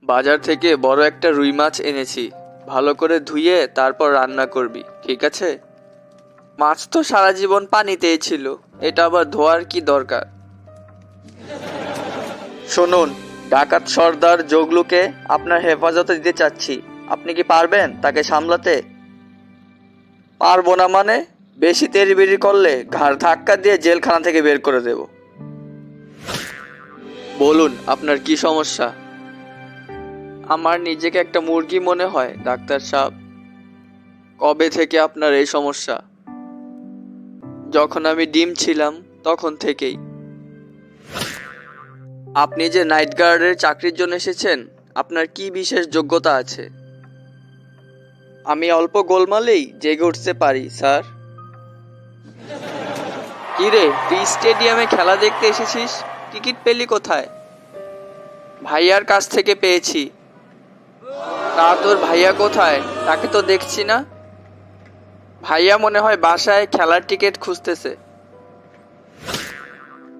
বাজার থেকে বড় একটা রুই মাছ এনেছি। ভালো করে ধুয়ে তারপর রান্না করবি, ঠিক আছে? মাছ তো সারা জীবন পানিতেই ছিল, এটা আবার ধোয়ার কি দরকার? শুনুন, ডাকাত সর্দার জগলুকে আপনার হেফাজতে দিতে চাচ্ছি। আপনি কি পারবেন তাকে সামলাতে? পারবো না মানে? বেশি তেড়িবেড়ি করলে ঘাড় ধাক্কা দিয়ে জেলখানা থেকে বের করে দেব। বলুন, আপনার কি সমস্যা? আমার নিজেকে একটা মুরগি মনে হয় ডাক্তার সাহেব। কবে থেকে আপনার এই সমস্যা? যখন আমি ডিম ছিলাম তখন থেকেই। আপনি যে নাইট গার্ডের চাকরির জন্য এসেছেন, আপনার কি বিশেষ যোগ্যতা আছে? আমি অল্প গোলমালেই জেগে উঠতে পারি, স্যার। কিরে, তুই স্টেডিয়ামে খেলা দেখতে এসেছিস? টিকিট পেলি কোথায়? ভাইয়ার কাছ থেকে পেয়েছি। তা তোর ভাইয়া কোথায়? তাকে তো দেখছি না। ভাইয়া মনে হয় বাসায় খেলার টিকিট খুঁজতেছে।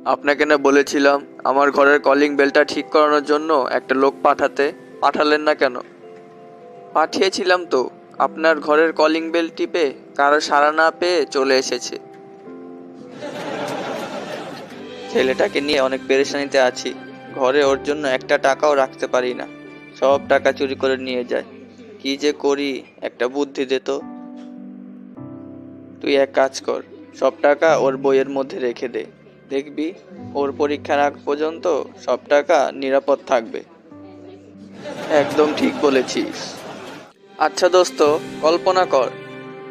আপনাকে না বলেছিলাম আমার ঘরের কলিং বেলটা ঠিক করানোর জন্য একটা লোক পাঠালেন না কেন? পাঠিয়েছিলাম তো। আপনার ঘরের কলিং বেল টিপে কারো সাড়া না পেয়ে চলে এসেছে। ছেলেটাকে নিয়ে অনেক পেরেশানিতে আছি। ঘরে ওর জন্য একটা টাকাও রাখতে পারি না। সব টাকা চুরি করে নিয়ে যায়। কি যে করি, একটা বুদ্ধি দে তো। তুই এক কাজ কর, সব টাকা ওর বইয়ের মধ্যে রেখে দে। দেখবি ওর পরীক্ষার আগ পর্যন্ত সব টাকা নিরাপদ থাকবে। একদম ঠিক বলেছিস। আচ্ছা দোস্ত, কল্পনা কর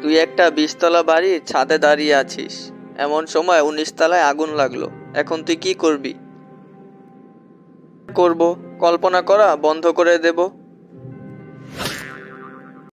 তুই একটা 20 তলা বাড়ির ছাদে দাঁড়িয়ে আছিস। এমন সময় 19 তলায় আগুন লাগলো। এখন তুই কি করবি? করব, কল্পনা করা বন্ধ করে দেব।